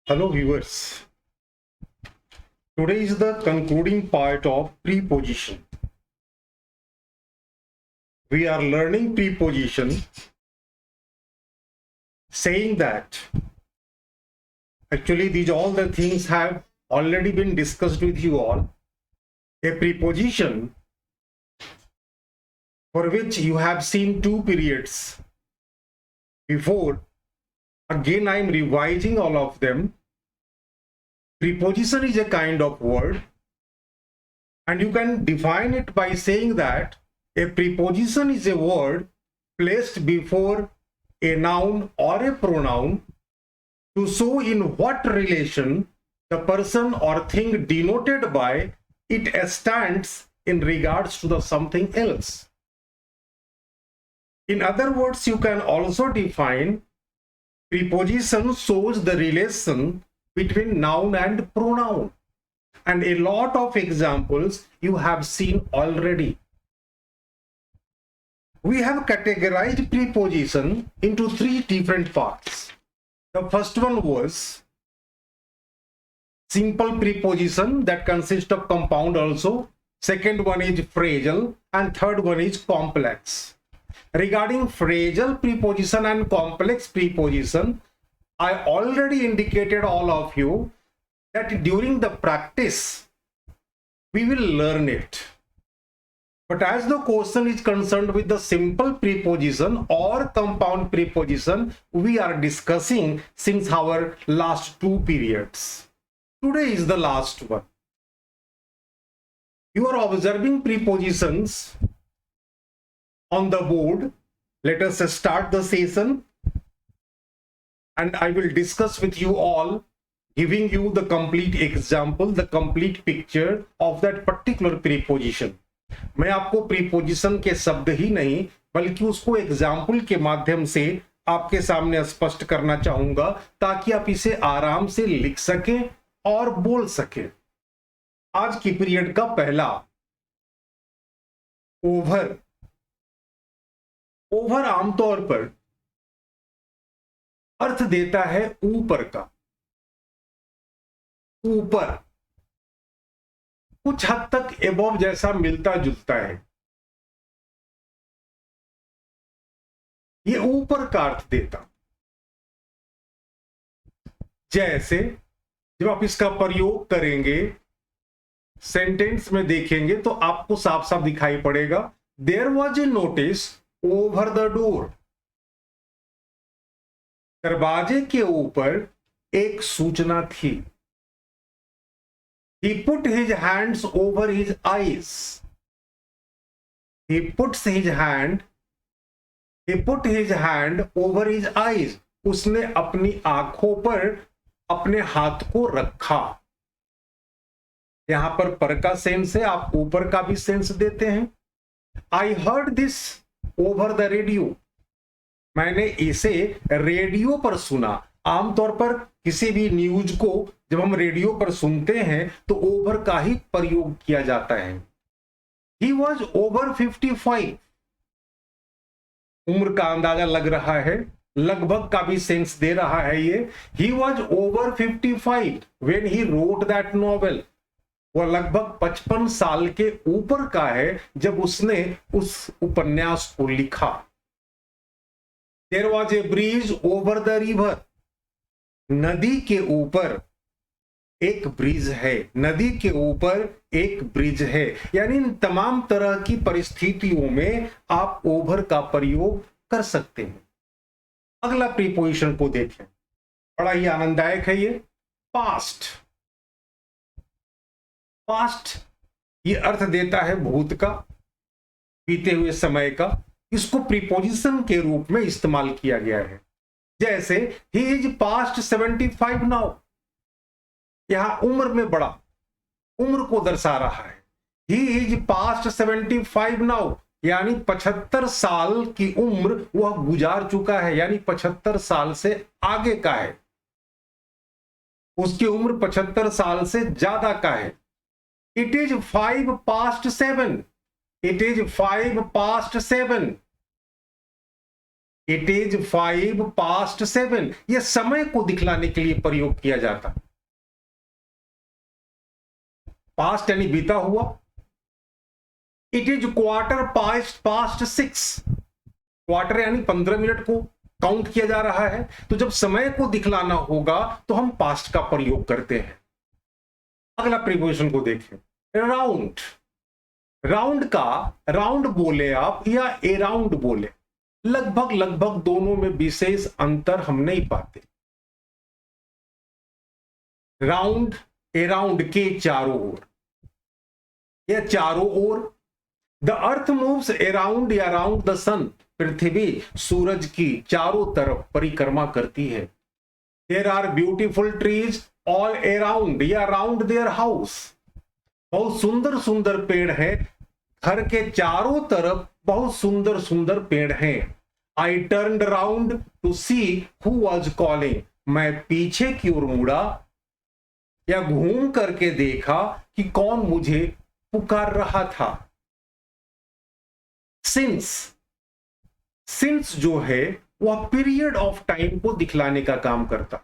Hello viewers, today is the concluding part of preposition. We are learning preposition, saying that actually these all the things have already been discussed with you all. A preposition for which you have seen two periods before. Again, I am revising all of them. Preposition is a kind of word, and you can define it by saying that a preposition is a word placed before a noun or a pronoun to show in what relation the person or thing denoted by it stands in regards to the something else. In other words, you can also define preposition shows the relation between noun and pronoun, and a lot of examples you have seen already. We have categorized preposition into three different parts. The first one was simple preposition that consists of compound also. Second one is phrasal, and third one is complex. Regarding phrasal preposition and complex preposition, I already indicated all of you that during the practice we will learn it. But as the question is concerned with the simple preposition or compound preposition, we are discussing since our last two periods. Today is the last one. You are observing prepositions on the board. Let us start the session, and I will discuss with you all, giving you the complete example, the complete picture of that particular preposition. मैं आपको preposition के शब्द ही नहीं बल्कि उसको example के माध्यम से आपके सामने स्पष्ट करना चाहूंगा ताकि आप इसे आराम से लिख सकें और बोल सकें. आज की पीरियड का पहला ओवर. ओवर आमतौर पर अर्थ देता है ऊपर का, ऊपर. कुछ हद तक एबव जैसा मिलता जुलता है. ये ऊपर का अर्थ देता. जैसे जब आप इसका प्रयोग करेंगे सेंटेंस में देखेंगे तो आपको साफ साफ दिखाई पड़ेगा. There was a notice over the door. दरवाजे के ऊपर एक सूचना थी. He put his hands over his eyes. He put his hand over his eyes. उसने अपनी आंखों पर अपने हाथ को रखा. यहां पर का सेंस है, आप ऊपर का भी सेंस देते हैं. I heard this over the radio. मैंने इसे रेडियो पर सुना. आमतौर पर किसी भी न्यूज को जब हम रेडियो पर सुनते हैं तो ओवर का ही प्रयोग किया जाता है. He was over 55. उम्र का अंदाजा लग रहा है, लगभग का भी सेंस दे रहा है ये. He was over 55 when he wrote that novel. वह लगभग 55 साल के ऊपर का है जब उसने उस उपन्यास को लिखा. There was a bridge over the river. नदी के ऊपर एक ब्रिज है. नदी के ऊपर एक ब्रिज है. यानी इन तमाम तरह की परिस्थितियों में आप ओवर का प्रयोग कर सकते हैं. अगला प्रीपोजिशन को देखें, बड़ा ही आनंददायक है ये. पास्ट. पास्ट ये अर्थ देता है भूत का, बीते हुए समय का. इसको प्रीपोजिशन के रूप में इस्तेमाल किया गया है. जैसे ही इज पास्ट 75 नाउ. यहां उम्र में बड़ा, उम्र को दर्शा रहा है. ही इज पास्ट 75 नाउ यानी 75 साल की उम्र वह गुजार चुका है, यानी 75 साल से आगे का है. उसकी उम्र 75 साल से ज्यादा का है. It is 5 past 7. It is 5 past 7. It is 7:05। यह समय को दिखलाने के लिए प्रयोग किया जाता। पास्ट यानी बीता हुआ। It is 6:15। क्वार्टर यानी 15 मिनट को काउंट किया जा रहा है। तो जब समय को दिखलाना होगा तो हम पास्ट का प्रयोग करते हैं। अगला प्रीपोजिशन को देखें, राउंड। राउंड का राउंड बोले आप या अराउंड बोले, लगभग लगभग दोनों में विशेष अंतर हम नहीं पाते। राउंड अराउंड के चारों ओर या चारों ओर। द अर्थ मूव्स अराउंड या अराउंड द सन। पृथ्वी सूरज की चारों तरफ परिक्रमा करती है। There are beautiful trees all around या अराउंड देयर हाउस। बहुत सुंदर सुंदर पेड़ है, घर के चारों तरफ बहुत सुंदर सुंदर पेड़ हैं। I turned around to see who was calling. मैं पीछे की ओर मुड़ा या घूम करके देखा कि कौन मुझे पुकार रहा था। सिंस जो है वह पीरियड ऑफ टाइम को दिखलाने का काम करता।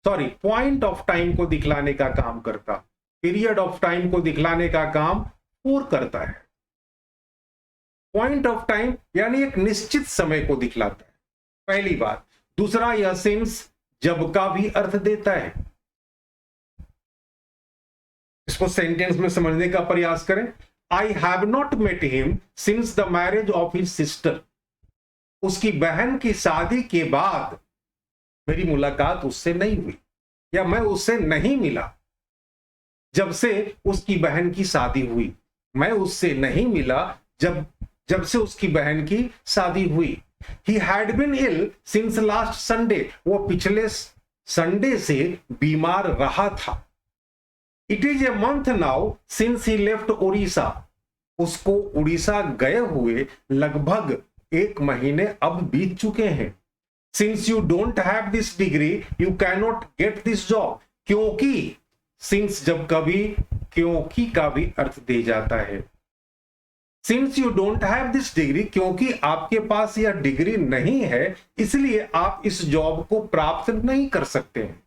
पॉइंट ऑफ टाइम को दिखलाने का काम करता। पीरियड ऑफ टाइम को दिखलाने का काम और करता है। पॉइंट ऑफ टाइम यानी एक निश्चित समय को दिखलाता है, पहली बात। दूसरा, यह सिंस जब का भी अर्थ देता है। इसको सेंटेंस में समझने का प्रयास करें। I have not met him since the marriage of his sister. उसकी बहन की शादी के बाद मेरी मुलाकात उससे नहीं हुई या मैं उससे नहीं मिला। जब से उसकी बहन की शादी हुई, मैं उससे नहीं मिला जब से उसकी बहन की शादी हुई। He had been ill since last Sunday. वो पिछले संडे से बीमार रहा था। It is a month now since he left Orissa. उसको उड़ीसा गए हुए लगभग 1 महीने अब बीत चुके हैं। Since you don't have this degree, you cannot get this job. क्योंकि since जब कभी क्योंकि का भी अर्थ दे जाता है। Since you don't have this degree, क्योंकि आपके पास यह डिग्री नहीं है, इसलिए आप इस जॉब को प्राप्त नहीं कर सकते हैं।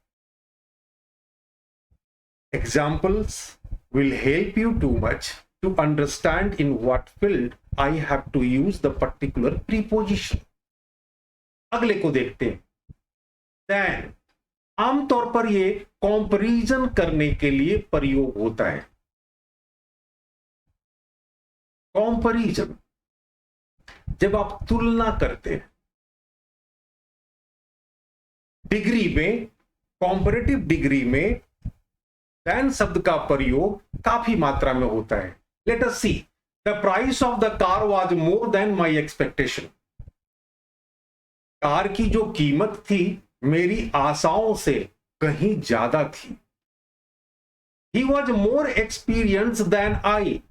Examples will help you too much to understand in what field I have to use the particular preposition. अगले को देखते हैं। Then आमतौर पर यह कंपैरिजन करने के लिए प्रयोग होता है। कंपैरिजन जब आप तुलना करते हैं, डिग्री में, कॉम्परेटिव डिग्री में देन शब्द का प्रयोग काफी मात्रा में होता है। Let us see, the price of the car was more than my expectation. Car की जो कीमत थी मेरी आशाओं से कहीं ज्यादा थी। He was more experience than I.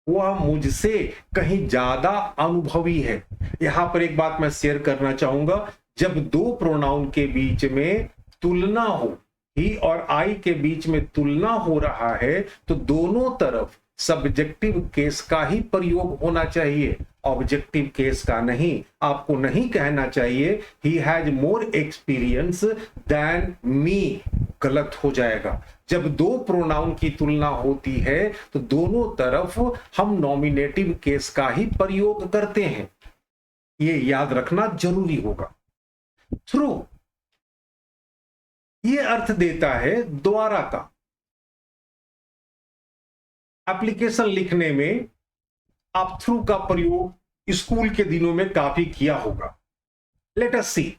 वह मुझसे कहीं ज्यादा अनुभवी है। यहां पर एक बात मैं शेयर करना चाहूंगा, जब दो प्रोनाउन के बीच में तुलना हो, ही और आई के बीच में तुलना हो रहा है, तो दोनों तरफ सब्जेक्टिव केस का ही प्रयोग होना चाहिए, ऑब्जेक्टिव केस का नहीं। आपको नहीं कहना चाहिए he has more experience than me, गलत हो जाएगा। जब दो प्रोनाउन की तुलना होती है तो दोनों तरफ हम नॉमिनेटिव केस का ही प्रयोग करते हैं। ये याद रखना जरूरी होगा। थ्रू ये अर्थ देता है द्वारा का। एप्लीकेशन लिखने में आप थ्रू का प्रयोग स्कूल के दिनों में काफी किया होगा। Let us see,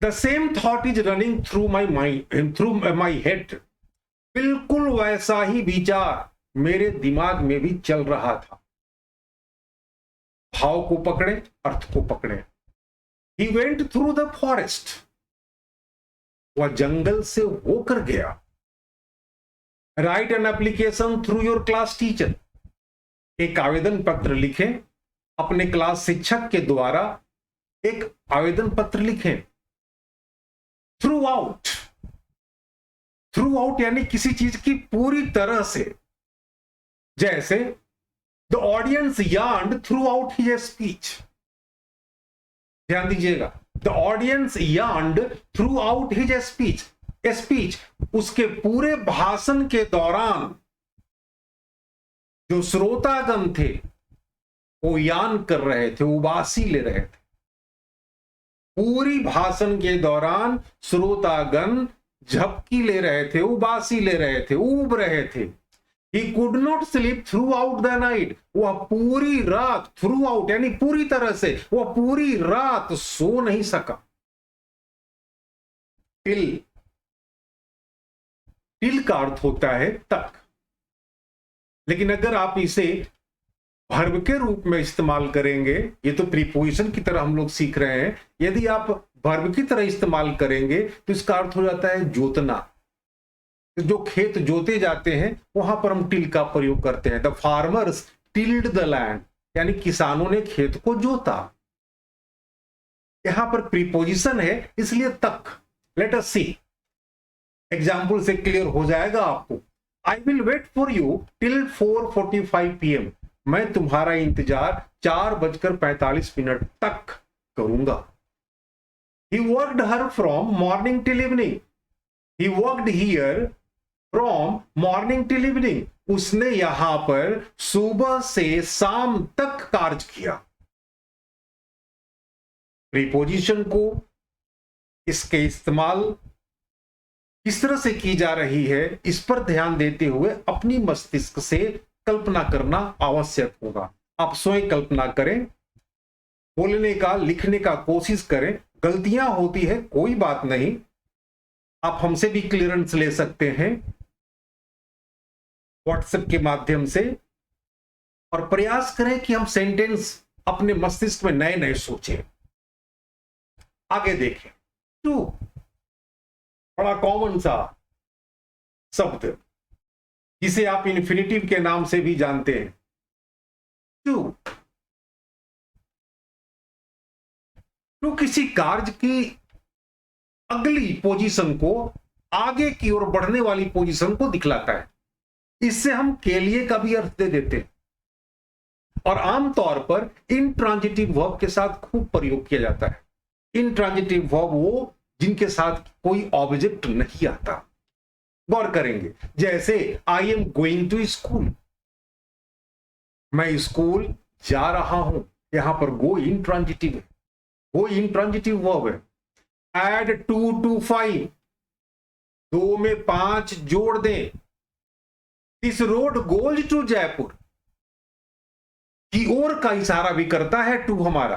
the same thought is running through my mind, through my head. बिल्कुल वैसा ही विचार मेरे दिमाग में भी चल रहा था। भाव को पकड़े, अर्थ को पकड़े। He went through the forest. वह जंगल से होकर गया। Right an application through your class teacher. एक आवेदन पत्र लिखें, अपने क्लास शिक्षक के द्वारा एक आवेदन पत्र लिखें। थ्रू आउट, थ्रू आउट यानी किसी चीज की पूरी तरह से। जैसे the audience yearned throughout his speech. ध्यान दीजिएगा, the audience yearned throughout his speech, उसके पूरे भाषण के दौरान जो श्रोतागण थे वो यान कर रहे थे, उबासी ले रहे थे। पूरी भाषण के दौरान श्रोतागण झपकी ले रहे थे, उबासी ले रहे थे, ऊब रहे थे। He could not sleep throughout the night, वह पूरी रात, थ्रू आउट यानी पूरी तरह से, वह पूरी रात सो नहीं सका। टिल का अर्थ होता है तक, लेकिन अगर आप इसे वर्ब के रूप में इस्तेमाल करेंगे, ये तो प्रीपोजिशन की तरह हम लोग सीख रहे हैं, यदि आप वर्ब की तरह इस्तेमाल करेंगे तो इसका अर्थ हो जाता है जोतना। जो खेत जोते जाते हैं वहां पर हम टिल का प्रयोग करते हैं। The farmers tilde the land, यानी किसानों ने खेत को जोता। यहां पर प्रीपोजिशन है इसलिए तक। लेट अस सी, एग्जाम्पल से क्लियर हो जाएगा आपको। I will wait for you till 4:45 PM, मैं तुम्हारा इंतजार 4:45 तक करूंगा। He worked her from morning till evening. He worked here from morning till evening. उसने यहां पर सुबह से शाम तक कार्य किया। प्रीपोजिशन को इसके इस्तेमाल किस तरह से की जा रही है, इस पर ध्यान देते हुए अपनी मस्तिष्क से कल्पना करना आवश्यक होगा। आप स्वयं कल्पना करें, बोलने का, लिखने का कोशिश करें। गलतियां होती है, कोई बात नहीं, आप हमसे भी क्लियरेंस ले सकते हैं व्हाट्सएप के माध्यम से, और प्रयास करें कि हम सेंटेंस अपने मस्तिष्क में नए नए सोचें। आगे देखें, टू बड़ा कॉमन सा शब्द जिसे आप इन्फिनिटिव के नाम से भी जानते हैं। टू किसी कार्य की अगली पोजीशन को, आगे की ओर बढ़ने वाली पोजीशन को दिखलाता है। इससे हम के लिए का भी अर्थ दे देते हैं, और आमतौर पर इंट्रांजिटिव वर्ब के साथ खूब प्रयोग किया जाता है। इंट्रांजिटिव वर्ब वो जिनके साथ कोई ऑब्जेक्ट नहीं आता। गौर करेंगे, जैसे I am going to school, मैं स्कूल जा रहा हूं, यहां पर गो इंट्रांजिटिव है, वो इंट्रांजिटिव वर्ब है। एड 2 to 5, 2 में 5 जोड़ दें। This road goes to Jaipur, की ओर का इशारा भी करता है टू हमारा,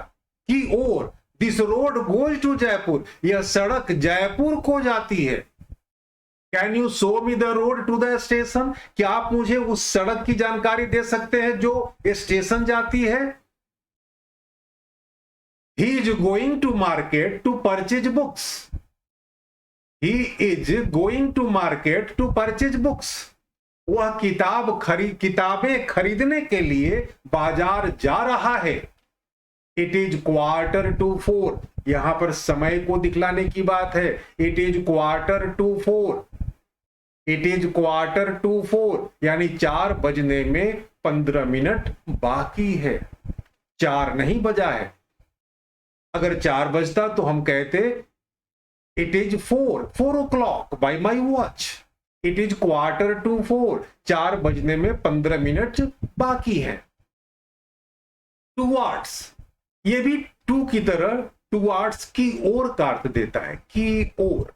की ओर। This road goes to Jaipur, यह सड़क जयपुर को जाती है। Can you show me the road to the station, क्या आप मुझे उस सड़क की जानकारी दे सकते हैं जो स्टेशन जाती है। He is going to market to purchase books. He is going to market to purchase books. वह किताबें खरीदने के लिए बाजार जा रहा है। It is 3:45, यहां पर समय को दिखलाने की बात है। It is 3:45. It is 3:45, यानी 4 बजने में 15 मिनट बाकी है। 4 नहीं बजा है। अगर 4 बजता तो हम कहते it is 4 o'clock bye my watch. It is 3:45, 4 बजने में 15 मिनट बाकी है। टुवर्ड्स, ये भी टू की तरह टुवर्ड्स की ओर का अर्थ देता है, की ओर।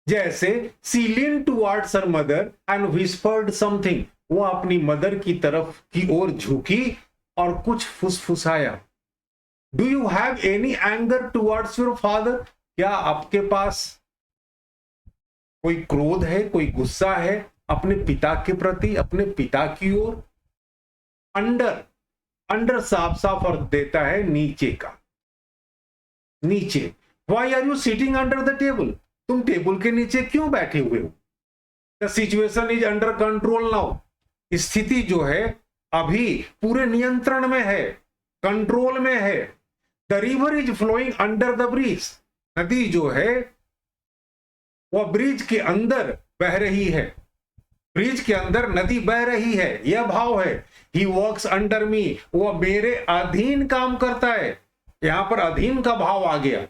जैसे she leaned towards her mother and whispered something, वो अपनी मदर की तरफ की ओर झुकी और कुछ फुसफुसाया। Do you have any anger towards your father, क्या आपके पास कोई क्रोध है, कोई गुस्सा है अपने पिता के प्रति, अपने पिता की ओर। अंडर साफ साफ अर्थ देता है नीचे का, नीचे। Why are you sitting under the table, तुम टेबल के नीचे क्यों बैठे हुए हो। The situation is under control now, स्थिति जो है अभी पूरे नियंत्रण में है, कंट्रोल में है। The river is flowing under the bridge, नदी जो है वह ब्रिज के अंदर बह रही है, ब्रिज के अंदर नदी बह रही है, यह भाव है। ही वर्क्स अंडर मी, वह मेरे अधीन काम करता है। यहां पर अधीन का भाव आ गया।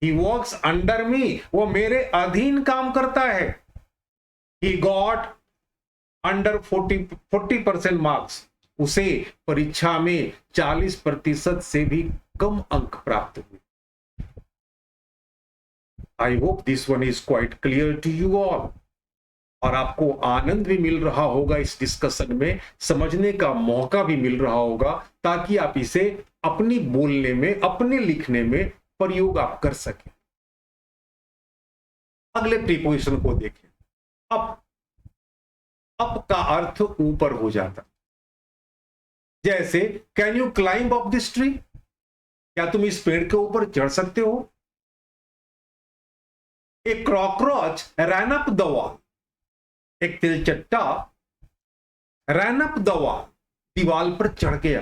ही वर्क्स अंडर मी, वो मेरे अधीन काम करता है। ही गॉट अंडर 40% मार्क्स, उसे परीक्षा में 40% से भी कम अंक प्राप्त हुए। I hope this one is quite clear to you all, और आपको आनंद भी मिल रहा होगा इस डिस्कशन में, समझने का मौका भी मिल रहा होगा, ताकि आप इसे अपनी बोलने में, अपने लिखने में प्रयोग आप कर सकें। अगले प्रीपोजिशन को देखें। अप का अर्थ ऊपर हो जाता, जैसे can you climb up this tree, क्या तुम इस पेड़ के ऊपर चढ़ सकते हो। A cockroach ran up the wall, एक तिलचट्टा रैन अप द वॉल, दीवाल पर चढ़ गया,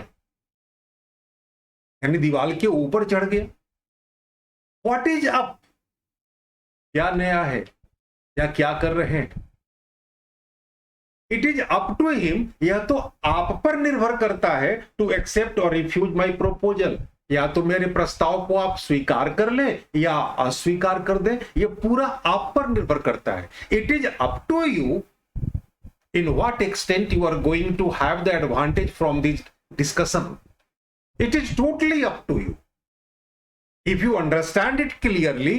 यानी दीवाल के ऊपर चढ़ गया। व्हाट इज अप, क्या नया है या क्या कर रहे हैं। It is up to him, यह तो आप पर निर्भर करता है, टू एक्सेप्ट और रिफ्यूज माई प्रोपोजल, या तो मेरे प्रस्ताव को आप स्वीकार कर लें या अस्वीकार कर दें, यह पूरा आप पर निर्भर करता है। It is up to you in what extent you are going to have the advantage from this discussion. It is totally up to you. If you understand it clearly,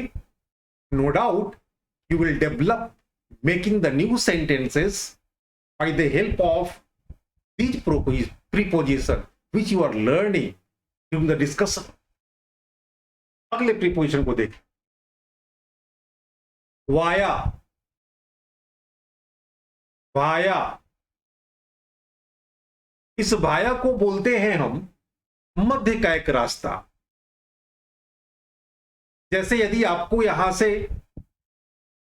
no doubt you will develop making the new sentences by the help of these preposition which you are learning during the discussion. अगले preposition को देखें। Via, भाया, इस भाया को बोलते हैं हम मध्य का एक रास्ता। जैसे यदि आपको यहां से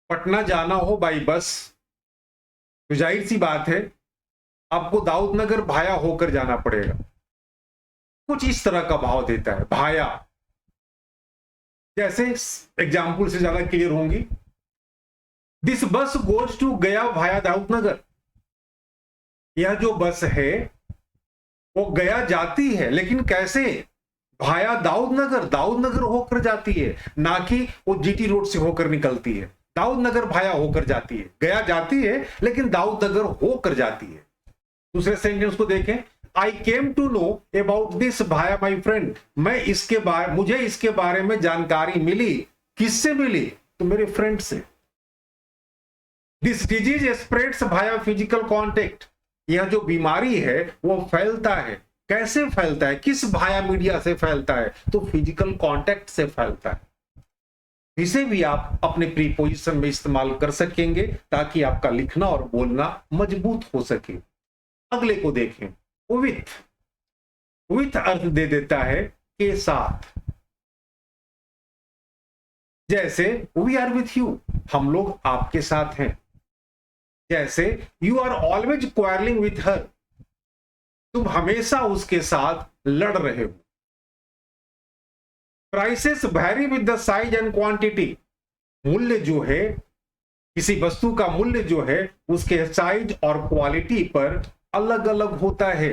पटना जाना हो बाई बस, तो जाहिर सी बात है आपको दाऊदनगर भाया होकर जाना पड़ेगा। कुछ इस तरह का भाव देता है भाया। जैसे एग्जाम्पल से ज्यादा क्लियर होंगी। दिस बस गोज टू गया भाया दाऊदनगर, यह जो बस है वो गया जाती है, लेकिन कैसे, भाया दाऊदनगर, दाऊदनगर होकर जाती है, ना कि वो जीटी रोड से होकर निकलती है। दाऊदनगर भाया होकर जाती है, गया जाती है लेकिन दाऊदनगर होकर जाती है। दूसरे सेंटेंस को देखें। I came to know about this via my friend, मुझे इसके बारे में जानकारी मिली, किससे मिली, तो मेरे फ्रेंड से। This disease spreads Bhaya physical contact, यह जो बीमारी है वो फैलता है, कैसे फैलता है, किस भाया मीडिया से फैलता है, तो फिजिकल कॉन्टेक्ट से फैलता है। इसे भी आप अपने प्रीपोजिशन में इस्तेमाल कर सकेंगे ताकि आपका लिखना और बोलना मजबूत हो सके। अगले को देखें। विथ अर्थ दे देता है के साथ। जैसे वी आर विथ यू, हम लोग आपके साथ हैं। जैसे you are always quarreling with her, तुम हमेशा उसके साथ लड़ रहे हो। Prices vary with the size and quantity, मूल्य जो है, किसी वस्तु का मूल्य जो है उसके साइज और क्वालिटी पर अलग अलग होता है।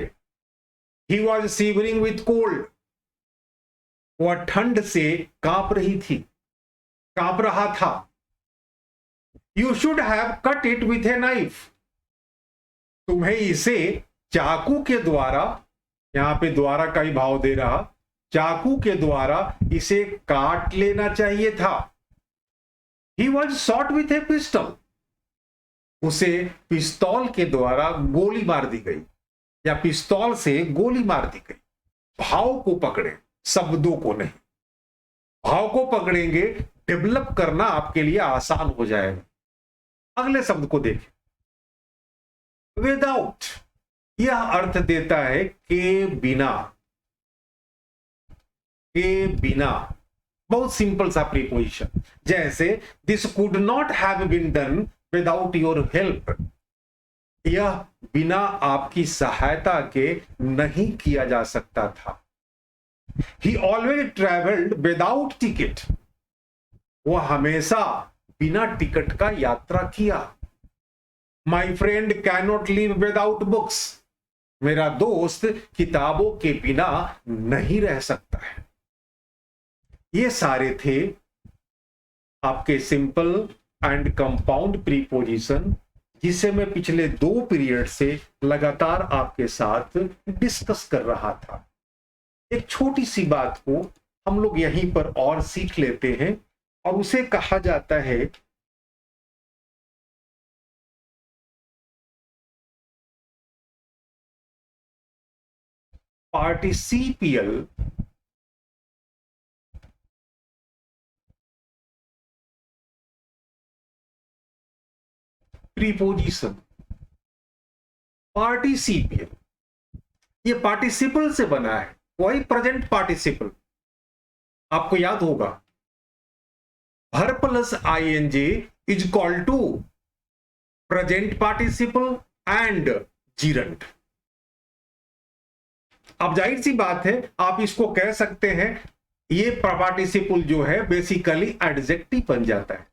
He was shivering with cold, वह ठंड से कांप रही थी, कांप रहा था। You should have cut it with a knife, तुम्हें इसे चाकू के द्वारा, यहां पे द्वारा का ही भाव दे रहा, चाकू के द्वारा इसे काट लेना चाहिए था। He was shot with A pistol, उसे पिस्तौल के द्वारा गोली मार दी गई या पिस्तौल से गोली मार दी गई। भाव को पकड़े, शब्दों को नहीं। भाव को पकड़ेंगे, डेवलप करना आपके लिए आसान हो जाएगा। अगले शब्द को देखें। विदाउट, यह अर्थ देता है के बिना, के बिना। बहुत सिंपल सा प्रीपोजिशन। जैसे this could not have been done without your help, यह बिना आपकी सहायता के नहीं किया जा सकता था। ही ऑलवेज ट्रेवल्ड विदाउट टिकट, वह हमेशा बिना टिकट का यात्रा किया। My friend can not live without books, मेरा दोस्त किताबों के बिना नहीं रह सकता है। ये सारे थे आपके सिंपल एंड कंपाउंड प्रीपोजिशन, जिसे मैं पिछले 2 पीरियड से लगातार आपके साथ डिस्कस कर रहा था। एक छोटी सी बात को हम लोग यहीं पर और सीख लेते हैं, और उसे कहा जाता है पार्टिसिपियल प्रीपोजिशन। पार्टिसिपियल, ये पार्टिसिपल से बना है, वही प्रेजेंट पार्टिसिपल। आपको याद होगा verb plus ING is equal to present participle and gerund. अब जाहिर सी बात है, आप इसको कह सकते हैं ये पार्टिसिपल जो है बेसिकली एडजेक्टिव बन जाता है।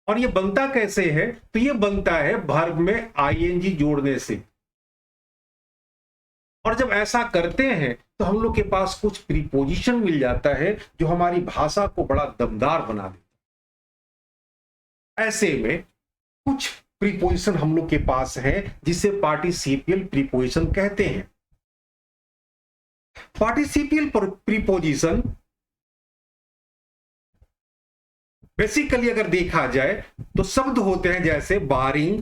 और ये बनता कैसे है? तो ये बनता है वर्ब में आईएनजी जोड़ने से। और जब ऐसा करते हैं तो हम लोग के पास कुछ प्रीपोजिशन मिल जाता है जो हमारी भाषा को बड़ा दमदार बना देता है। ऐसे में कुछ प्रीपोजिशन हम लोग के पास है जिसे पार्टिसिपियल प्रीपोजिशन कहते हैं। पार्टिसिपियल प्रीपोजिशन बेसिकली अगर देखा जाए तो शब्द होते हैं जैसे barring,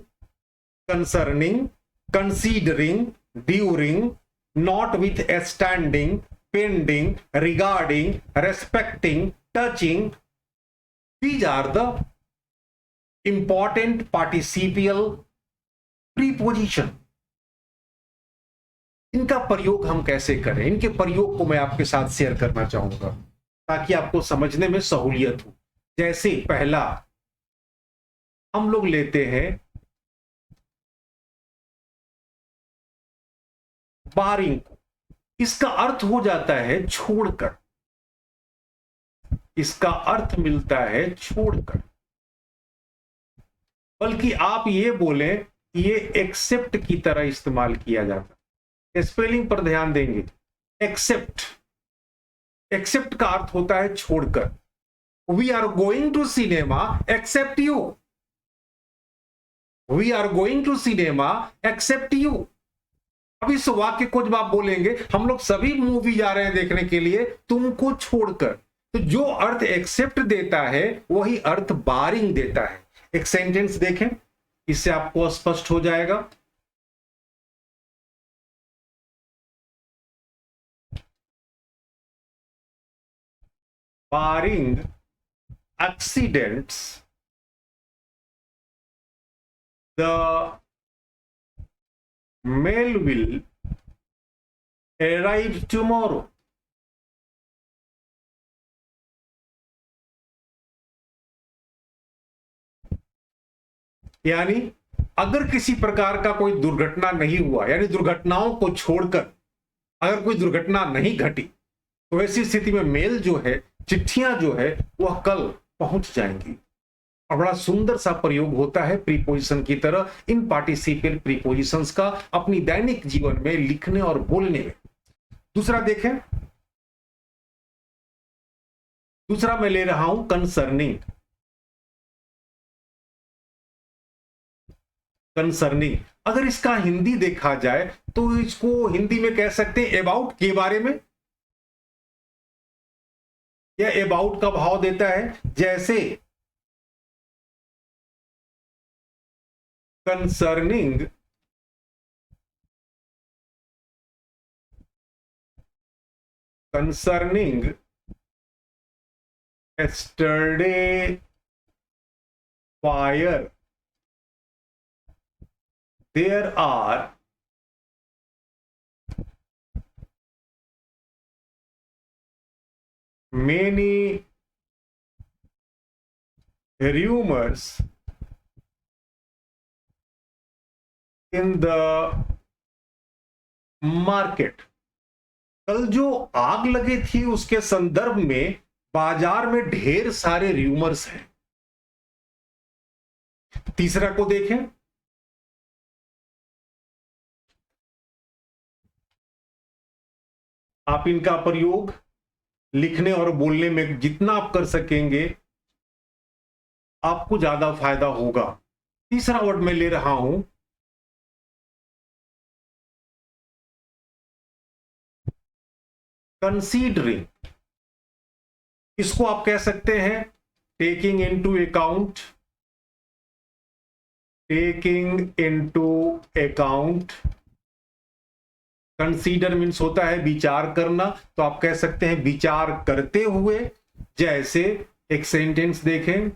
concerning, considering, during, notwithstanding, pending, regarding, respecting, touching. These are the important participial preposition. इनका प्रयोग हम कैसे करें, इनके प्रयोग को मैं आपके साथ शेयर करना चाहूंगा ताकि आपको समझने में सहूलियत हो। जैसे पहला हम लोग लेते हैं बारिंग को, इसका अर्थ हो जाता है छोड़कर, इसका अर्थ मिलता है छोड़कर। बल्कि आप ये बोले ये एक्सेप्ट की तरह इस्तेमाल किया जाता है। स्पेलिंग पर ध्यान देंगे, एक्सेप्ट, एक्सेप्ट का अर्थ होता है छोड़कर। We are going to cinema except you, we are going to cinema except you. अब इस वाक्य को जब आप बोलेंगे हम लोग सभी मूवी जा रहे हैं देखने के लिए तुमको छोड़कर, तो जो अर्थ एक्सेप्ट देता है वही अर्थ बारिंग देता है। एक सेंटेंस देखें, इससे आपको स्पष्ट हो जाएगा। बारिंग accidents the mail will arrive tomorrow। यानी अगर किसी प्रकार का कोई दुर्घटना नहीं हुआ, यानी दुर्घटनाओं को छोड़कर अगर कोई दुर्घटना नहीं घटी, तो ऐसी स्थिति में मेल जो है, चिट्ठियां जो है, वह कल पहुंच जाएंगी। और बड़ा सुंदर सा प्रयोग होता है प्रीपोजिशन की तरह इन पार्टिसिपियल प्रीपोजिशंस का अपनी दैनिक जीवन में लिखने और बोलने में। दूसरा देखें, दूसरा मैं ले रहा हूं कंसर्निंग। कंसर्निंग अगर इसका हिंदी देखा जाए तो इसको हिंदी में कह सकते हैं अबाउट के बारे में, या अबाउट का भाव देता है। जैसे concerning yesterday fire there are many rumors in the market। कल जो आग लगी थी उसके संदर्भ में बाजार में ढेर सारे रूमर्स हैं। तीसरा को देखें, आप इनका प्रयोग लिखने और बोलने में जितना आप कर सकेंगे आपको ज्यादा फायदा होगा। तीसरा वर्ड मैं ले रहा हूं कंसीडरिंग। इसको आप कह सकते हैं taking into account, taking into account. Consider means होता है विचार करना, तो आप कह सकते हैं विचार करते हुए। जैसे एक सेंटेंस देखें,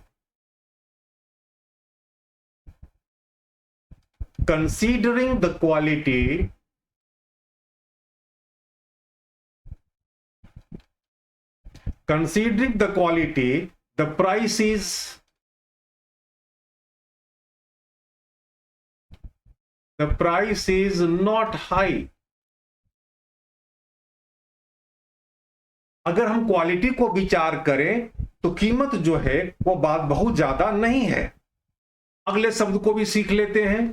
considering the quality, considering the quality, the price is not high। अगर हम क्वालिटी को विचार करें तो कीमत जो है वो बात बहुत ज्यादा नहीं है। अगले शब्द को भी सीख लेते हैं,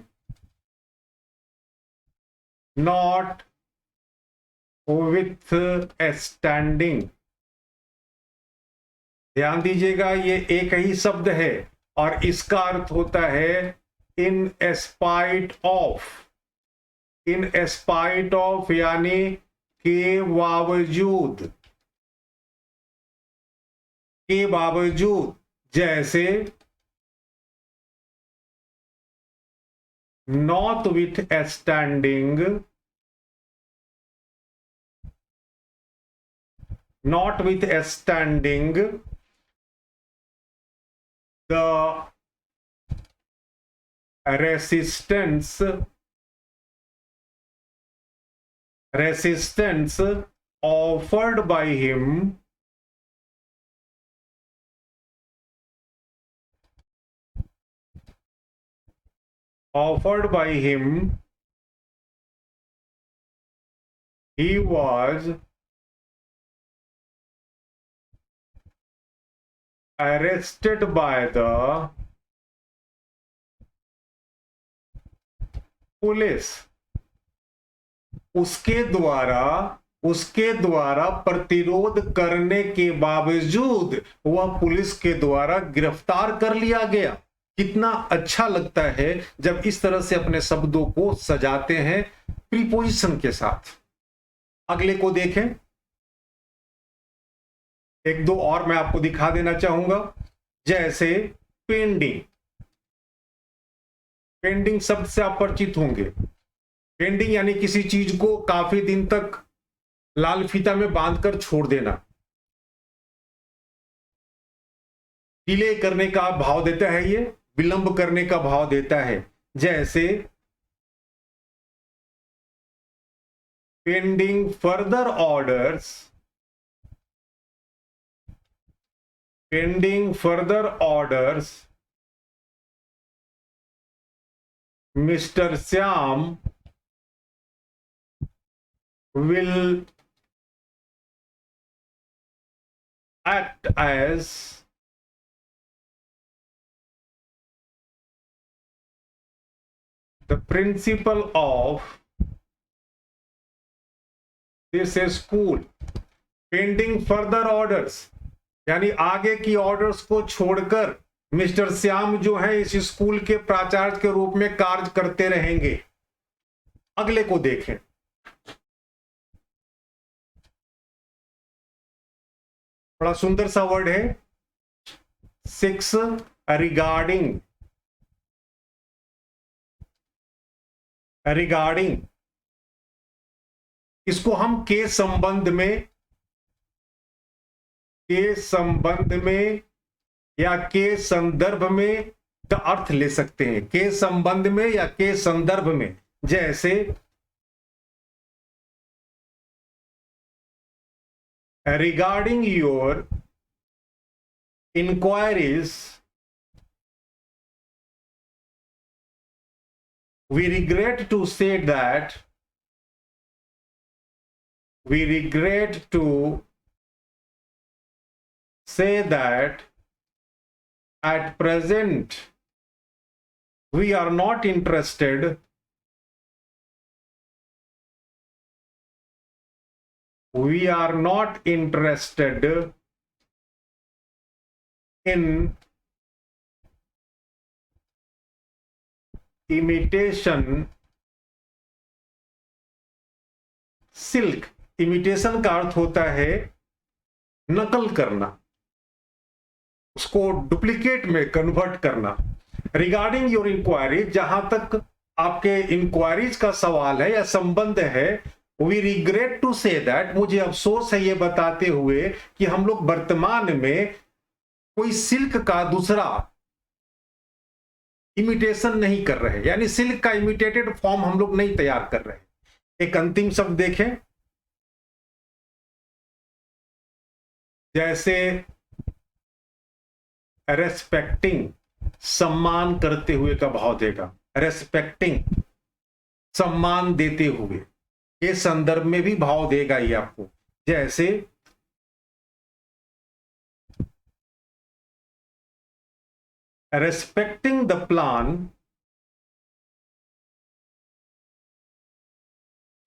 नॉट विथ ए स्टैंडिंग। ध्यान दीजिएगा ये एक ही शब्द है और इसका अर्थ होता है इन एस्पाइट ऑफ। इन एस्पाइट ऑफ यानी के बावजूद, के बावजूद। जैसे not with A standing, not with A standing the resistance offered by him he was arrested by the police. उसके द्वारा प्रतिरोध करने के बावजूद वह पुलिस के द्वारा गिरफ्तार कर लिया गया। कितना अच्छा लगता है जब इस तरह से अपने शब्दों को सजाते हैं प्रीपोजिशन के साथ। अगले को देखें, एक दो और मैं आपको दिखा देना चाहूंगा। जैसे पेंडिंग, पेंडिंग शब्द से आप परिचित होंगे। पेंडिंग यानी किसी चीज को काफी दिन तक लाल फीता में बांधकर छोड़ देना। डिले करने का भाव देता है, ये विलंब करने का भाव देता है। जैसे pending further orders, pending further orders, Mr. Syam will act as the principal of this school। pending further orders यानी आगे की ऑर्डर्स को छोड़कर मिस्टर श्याम जो है इस स्कूल के प्राचार्य के रूप में कार्य करते रहेंगे। अगले को देखें, बड़ा सुंदर सा वर्ड है 6 रिगार्डिंग। रिगार्डिंग इसको हम के संबंध में या के संदर्भ में का अर्थ ले सकते हैं। के संबंध में या के संदर्भ में। जैसे regarding your enquiries we regret to say that at present we are not interested we are not interested in imitation silk. Imitation का अर्थ होता है नकल करना, उसको डुप्लीकेट में कन्वर्ट करना. रिगार्डिंग योर इंक्वायरी, जहां तक आपके इंक्वायरीज का सवाल है या संबंध है, we regret to say that, मुझे अफसोस है ये बताते हुए कि हम लोग वर्तमान में कोई सिल्क का दूसरा इमिटेशन नहीं कर रहे, यानी सिल्क का इमिटेटेड फॉर्म हम लोग नहीं तैयार कर रहे. एक अंतिम शब्द देखें, जैसे रेस्पेक्टिंग, सम्मान करते हुए का भाव देगा. रेस्पेक्टिंग, सम्मान देते हुए, ये संदर्भ में भी भाव देगा ये आपको. जैसे respecting the plan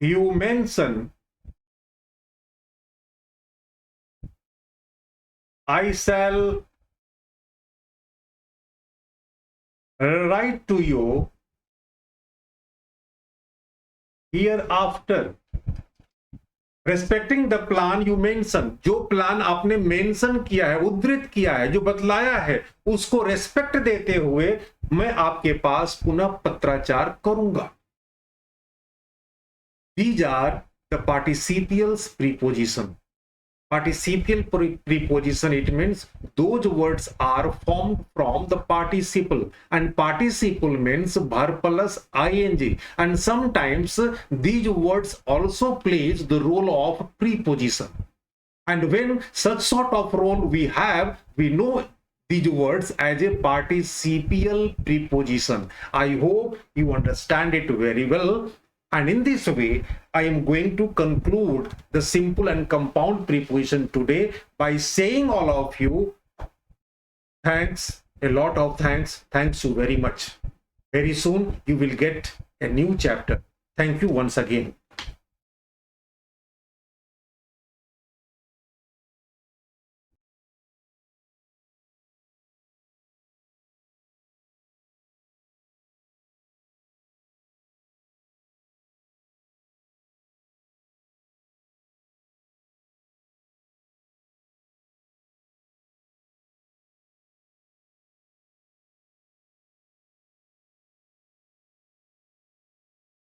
you mention, I shall write to you hereafter. Respecting the plan you mention, जो प्लान आपने मेंशन किया है, उद्धृत किया है, जो बतलाया है, उसको रेस्पेक्ट देते हुए मैं आपके पास पुनः पत्राचार करूंगा. These are the participials preposition. Participial preposition, it means those words are formed from the participle, and participle means verb plus ing, and sometimes these words also plays the role of preposition, and when such sort of role we have, we know these words as a participial preposition. I hope you understand it very well. And in this way, I am going to conclude the simple and compound preposition today by saying all of you thanks, a lot of thanks. Thanks you very much. Very soon you will get a new chapter. Thank you once again.